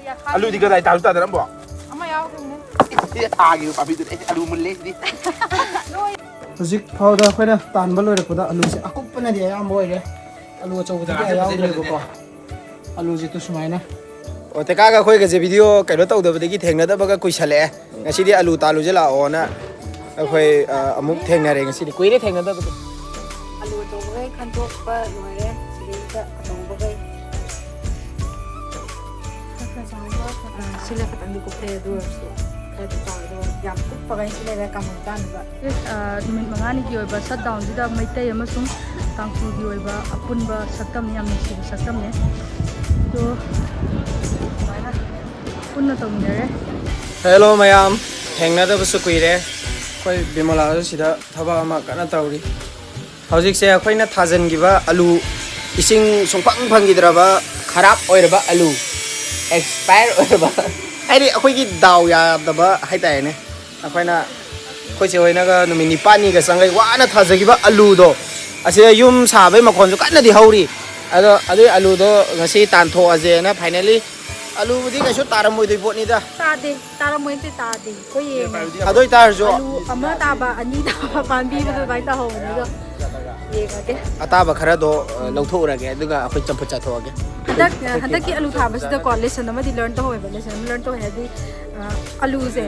ALU di kadai tahu tak dalam buat? Ama yau kene. Thagi papi tu ALU melek di. Hujik phau da khoina tan ba loi ra kuda ALU se akup pana dia ya moi re ALU chau da ya yau le ko ALU ji tu sumaina o te kaga khoi ga je video kaino tau da bagi thengna da baga kuisale ngasi di ALU talu je la ona khoi amuk thengna re ngasi di kuire thengna da ALU to gai tanthok pa loi re sila tong ba gai sila katang di ko play do so kaya to do yam kup pa gai sila ra kamang tan ba numit mangani gi oiba shutdown dida maitai amasung tangsu gi oiba apunba sakam yam ni sakam ne to mana punna tongere hello mayam thengna da su kuire khoi bimala sida thaba ama kana tauri hojik se khoina thajan gi ba ALU ising songpang phangi draba kharap oiraba ALU expire oiraba ai akhoi gi daw ya daba haitai ne akhoi na khoi che hoina ga numi nipani ga sangai wana thajagi ba ALU do ase yum sabai makhon ju kanna di hauri ado ALU do ngasi tanthok aje na finally ALU budi ka shu taramoi doi bot ni da tade taramoi te tade ko ye adoi tar jo ALU ama taba ani taba panbi ba bai ta ho ni ga ye ga ke ataba khara do lawtho ra ge duga akhoi champha cha tho ge hadak ki ALU thaba sida ko lesson ama di learn to hoye lesson learn to he di ALU se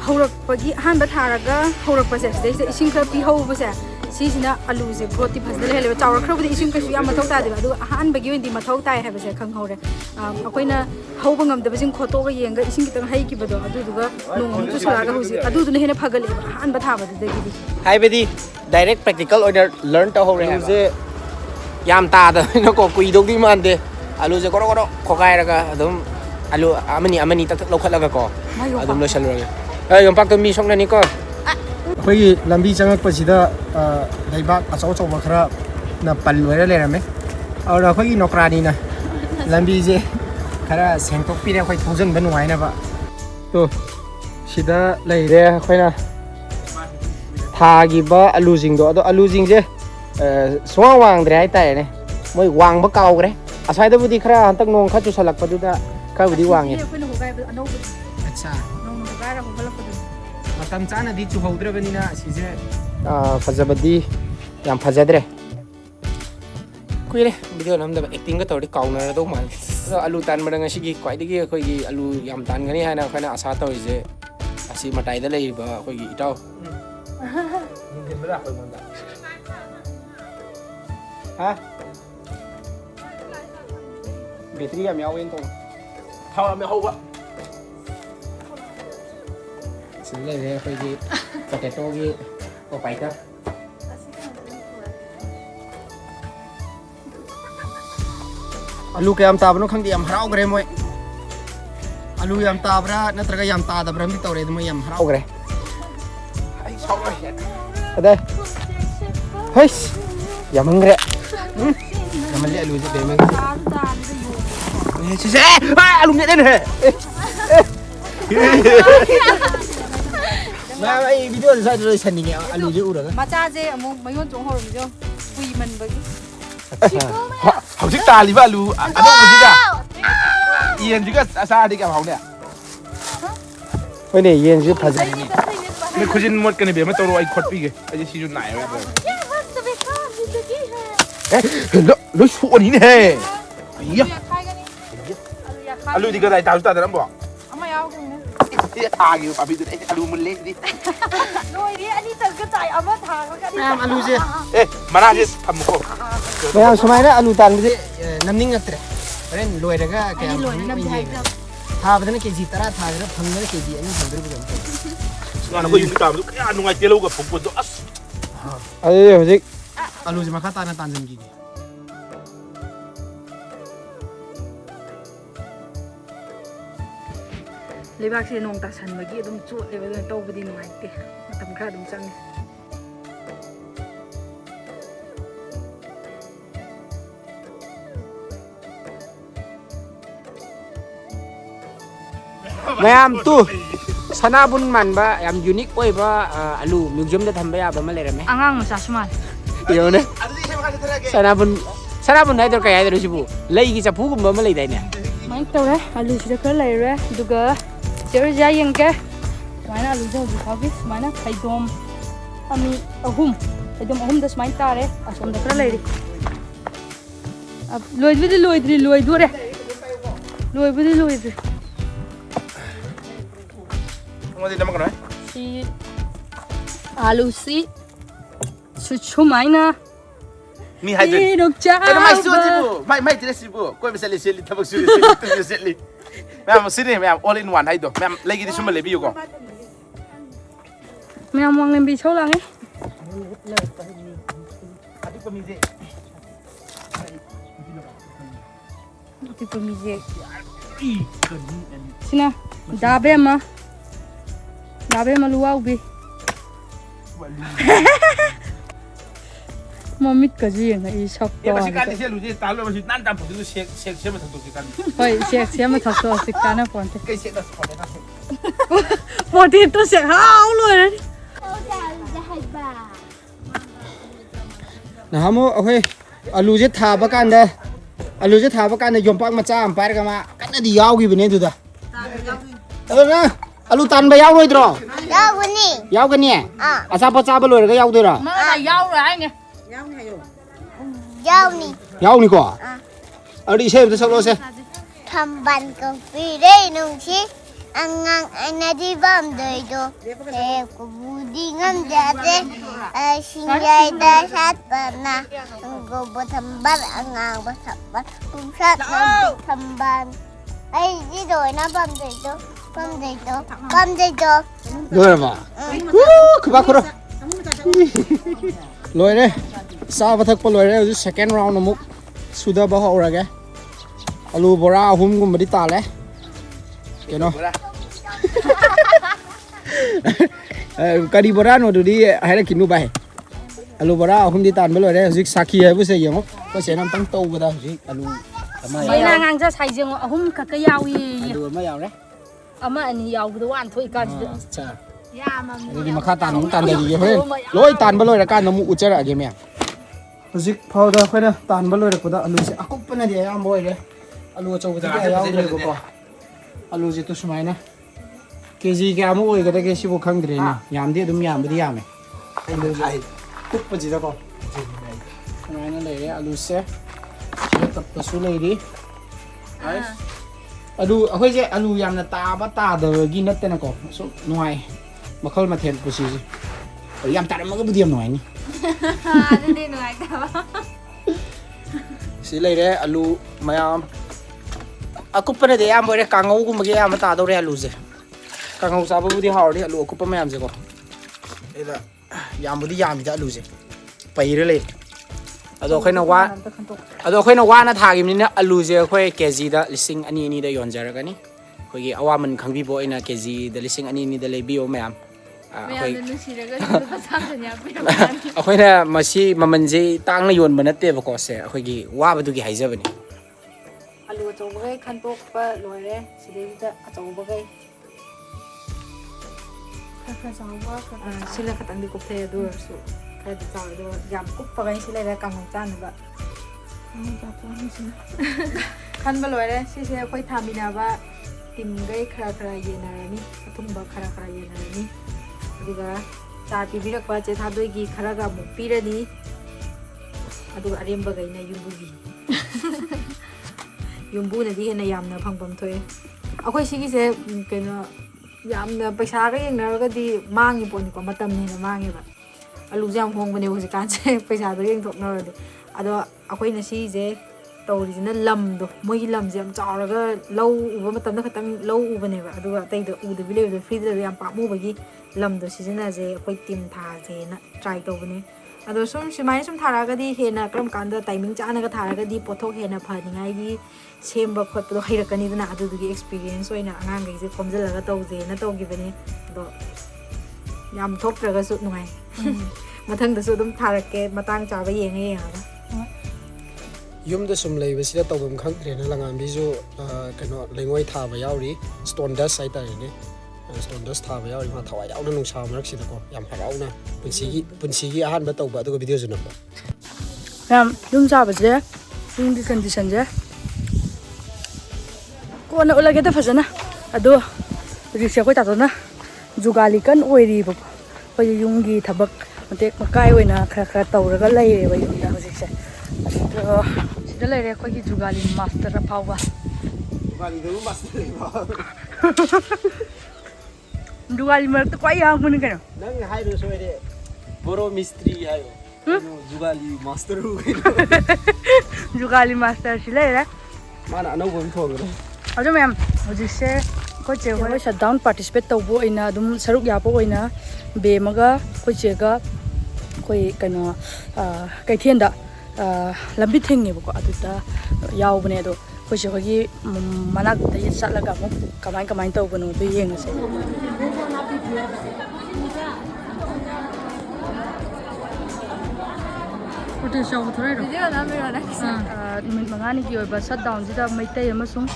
horak pagi han ba tharaga horak pa se ising kha pi ho ba se sisina ALU se growth phasdal hele ba chawra khra budi ising ka su ya mathau ta de ba du han ba gi wen di mathau tai ha ba se khang hore akoina hauba ngam da bijing khoto ga yenga ising kitang hai ki bado adu duga nong tu sala ga husi adu du ne hena phagale han ba thaba de gi hai bedi direct practical order learn to hore ha je yam ta da no ko kui dog di man de ALU je koro koro khokai ra ga adum ALU amani tak lokhat la ga ko adum lo shalur ga ai yom pak to mi song na ni ko khoi lambi changak pa sida daibak achau chau ba khara na pal loi ra le ra me aura khoi nokra ni na lambi je khara sengtok pi ne khoi thousand ban wai na ba to sida lai re khoi na thagi ba ALU jing do ALU jing je swang wang dre ai tai ne moi wang ba kau gre asai da budi khara hantak nong kha chu salak pa du da ka budi wang ye ko no ga ba ano acha nong no ga ra ho balak ko matam chana di chu hodra bani na sije fajabadi yam fajadre kuire video nam da acting ga tawdi kauna do mal ALU tan madang asigi kwai digi khoi gi ALU yam tan gani hana khana asa tawi je asi matai da lei ba khoi gi itaw ha battery yam yaw en tong Thau am hau ba. sin le re khoi gi potato gi ko pai ka ALU kayam tabno khang di yam harau gre moi ALU yam tabra natraga yam ta da bram di tawre mo yam harau gre Ai sau rồi. ada heis yam ngre yam le ALU je be meng se ALU ne den he ma ai video sa rồi san ni ALU je ura macha je amu mayon chong horum jo kui man bagi Hậu chức ta liva ALU. Ano mo juga? Iyan juga asa di ka hau ne. oi ne yen je phajai ni Me khujin mot kan be ma toro ai khot pi ge. Ai si ju nai wa. Lo su ni ne. Iya. ALU di kadai tahu tak dalam buat? Ama yau kene. Thagi papi tu ALU melek di. Loi ri ani tar ka tai ama tha ka ni. nam ALU je Mana je tham ko. mayam sumai na ALU tan je namning atre ren loi daga kayam tha badana kg tara tha ra phangna kg ani bhandru bu Ngana ko yung ta bu ka anu ngai telo ga phok do as. ai hojik ALU je makha ta na tanjam gi lebak se nong ta san bagi dum chu le ba to budi ngai te tam kha dum chang mayam tu sanabun man ba yam unique oi ba ALU museum da thamba ya ba ma lere me angang sa sumal iyo ne sanabun dai dor kay dai sibu lei gi chapu gum ba ma lei dai ne main tawre alu sida khar leire duga cherja yengke mana alu jo du khabis mana khaidom ami ahum khaidom ahum das main tare asom da khar leire ab loidri loidore loidri Ngomong nama kenapa? si alu si suchumaina Mi hajar. Dok cha Ada mai suat ibu, mai tidak sih bu. Kau bisa lihat tabak sulit, tu seli. Memang sini memang all in one itu. Memang lagi di semua lebih juga. Memang mau ngambil colang Adik pemilik. Adik pemilik. Sina, dabe ma luau bi. Mamit kaji yang ini shock. Ya masih kan di sini lu jadi tahu masih nanti apa itu siap satu kan. Hoi, siap satu asik kan apa nanti. Kayak siap dah sekolah dah. Poti itu siap, hau loh. Nah, kamu oke, alu je thaba kan dah jompak macam apa kama kan di yau gitu nih tu dah. Alu tan bayau loh itu. Yau kan ni? Asal apa cabul loh, yau tu lah. Mana yau lah ini? Yau ni kau? Alu siapa tu selalu sih? Thambal kopi deh nungsi angang anadi bam doi do kubudi ngam jate sinjai dasat pernah gobo thambal angang basabal pusat nanti thambal di doi na bam doi do Doi apa? Kebakar. Loh deh, sah batak pun loh deh, second round namuk sudah bawa orang ke? Alu bora hum gum beri tal keno. Kadi bora no di akhirnya kinu bahe. Alu bora hum di tan belo deh, zik saki ya bu saya ngok, kau saya nam tang tau beda zik alu. Mấy nàng ngang ra xài riêng hôm cả cái yao gì. Alu ama yau deh. Ama anh yao cái đồ ăn thôi cả. Cha. Jadi makha tan ng tan dari je. Loi tan belo deh kan namu ucara aja mea. Zik powder kau dah tan belo deh kuda alu sih. Aku pernah dia yang boy deh. Alu coba kita yau deh kau. Alu itu semua na. KG kamu boy kita kesi bukan deh na. Yam dia dum yam beri yam. Alu sih. Kup aja dah kau. Semua na leh alu sih. Kita pasu leh di. Alu aku je alu yam na taba tada gini nanti na kau. So nuai. Makal maten pusi sih. Yam tada maga budi yam nuai ni. Ada di nuai kau. Si leh deh alu mayam. Aku pernah deh yam boleh kangau aku magi yam tak ada orang alu je. Kangau sahaja budi hard deh alu aku pernah yam je kok. Eda yam budi yam itu alu je. Pahir le. Ado kau nak wana thagi ni na alu je kau kg dah lising ani dah yon jara kan ni. Kau ye awaman kangbi boy na kg dah lising ani dah lebih o mayam. Aku na masih memanjai tang na yon mana te bako se. Aku ye wah betul ke haiza bani. Alu coba kai kantok pa loire sini kita coba kai. Sila katang di kopi dulu so. Kayak tahu itu jam kup pakai sila ada kamu can ba. Kan loire sih saya koi thamina ba tim gai kara ye narani atum ba kara ye narani. Aduga saat birak ba cek thadoi gi kara ga mu pirani. Aduga arem ba gai na yumbu gi. Yumbu na di na yam na phang pam thoi. Aku sih se kena yam na paisa ka yang na ka di mangi pon ko matam ni na mangi ba. Alu jam hong bane ho se kan se paisa do yang thok na ro. Ado aku na si je tau di na lam do moi lam je am chaw ga lau uba matam na khatang lau uba ne ba. Ado tai do u de bile do free de yam pa mu ba gi lam do si na je koi tim tha je na try to bane. Ado sum simai sum thara ga di he na kram kan da timing cha na ga thara ga di pothok he na phani ngai gi semba khot do hairakani dana adu gi experience oina angang gi je khomjal ga tau je na tau gi bane do yam thok ra ga su ngai mathang da su dum tharake matang cha ba yeng yeng ga Yum da sum lei besi da tau bam khang tre na langan bizu kano lengoi tha ba yauri stone dust sai ta ni. Stone dust tha ba yauri ma thawai yauna nung sa marak si da ko yam harau na punsi gi ahan ba tau ba do video junam ba. Yam dum cha ba je sing di condition je ꯀꯣꯟꯅ ꯎꯠꯂꯒꯦꯗ ꯐꯖꯅ ꯑꯗꯣ ꯍꯧꯖꯤꯛꯁꯦ ꯑꯩꯈꯣꯏ ꯇꯥꯇꯣꯅ ꯖꯨꯒꯥꯂꯤ ꯀꯟ ꯑꯣꯏꯔꯤꯕꯀꯣ ꯑꯩꯈꯣꯏ ꯌꯨꯝꯒꯤ ꯊꯕꯛ ꯃꯇꯦꯛ ꯃꯀꯥꯏ ꯑꯣꯏꯅ ꯈꯔ ꯇꯧꯔꯒ ꯂꯩꯔꯦꯕ ꯌꯨꯝꯗ ꯍꯧꯖꯤꯛꯁꯦ ꯑꯗꯣ ꯁꯤꯗ ꯂꯩꯔꯦ ꯑꯩꯈꯣꯏꯒꯤ ꯖꯨꯒꯥꯂꯤ ꯃꯥꯁꯇꯔ ꯐꯥꯎꯕ ꯖꯨꯒꯥꯂꯤꯗꯕꯨ ꯃꯥꯁꯇꯔ ꯂꯩꯕ ꯖꯨꯒꯥꯂꯤ ꯃꯔꯛꯇ ꯈ꯭ꯋꯥꯏ ꯌꯥꯡꯕꯅꯤ ꯀꯩꯅꯣ ꯅꯪ ꯍꯥꯏꯔꯨ ꯁꯣꯏꯔꯦ ꯕꯣꯔꯣ ꯃꯤꯁꯇ꯭ꯔꯤ ꯍꯥꯏꯌꯣ ꯖꯨꯒꯥꯂꯤ ꯃꯥꯁꯇꯔ ꯖꯨꯒꯥꯂꯤ ꯃꯥꯁꯇꯔ ꯁꯤ ꯂꯩꯔꯦ ꯃꯥꯅ ꯑꯅꯧꯕ ꯑꯃ ꯊꯣꯡꯈ꯭ꯔꯦ ꯑꯗꯨ ꯃꯌꯥꯝ ꯍꯧꯖꯤꯛꯁꯦ ꯑꯩꯈꯣꯏ ꯆꯦ ꯍꯣꯏ ꯁꯠ ꯗꯥꯎꯟ ꯄꯥꯔꯇꯤꯁꯤꯄꯦꯠ ꯇꯧꯕ ꯑꯣꯏꯅ ꯑꯗꯨꯝ ꯁꯔꯨꯛ ꯌꯥꯕ ꯑꯣꯏꯅ ꯕꯦꯝꯃꯒ ꯑꯩꯈꯣꯏ ꯆꯦꯒ ꯑꯩꯈꯣꯏ ꯀꯩꯅꯣ ꯀꯩꯊꯦꯜꯗ ꯂꯝꯕꯤ ꯊꯤꯡꯉꯦꯕꯀꯣ ꯑꯗꯨꯗ ꯌꯥꯎꯕꯅꯦ ꯑꯗꯣ ꯑꯩꯈꯣꯏ ꯆꯦ ꯍꯣꯏꯒꯤ ꯃꯅꯥꯛꯇ ꯆꯠꯂꯒ ꯑꯃꯨꯛ ꯀꯃꯥꯏ ꯇꯧꯕꯅꯣ ꯑꯗꯨ ꯌꯦꯡꯉꯁꯦ ꯅꯨꯃꯤꯠ 5ꯅꯤꯒꯤ ꯑꯣꯏꯕ ꯁꯠ ꯗꯥꯎꯟꯁꯤꯗ ꯃꯩꯇꯩ ꯑꯃꯁꯨꯡ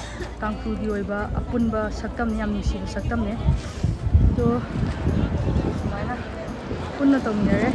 ꯇꯥꯡꯈꯨꯜꯒꯤ ꯑꯣꯏꯕ ꯑꯄꯨꯟꯕ ꯁꯛꯇꯝꯅꯤ ꯌꯥꯝ ꯅꯨꯡꯁꯤꯕ ꯁꯛꯇꯝꯅꯦ ꯑꯗꯣ ꯁꯨꯃꯥꯏꯅ ꯄꯨꯟꯅ ꯇꯧꯃꯤꯟꯅꯔꯦ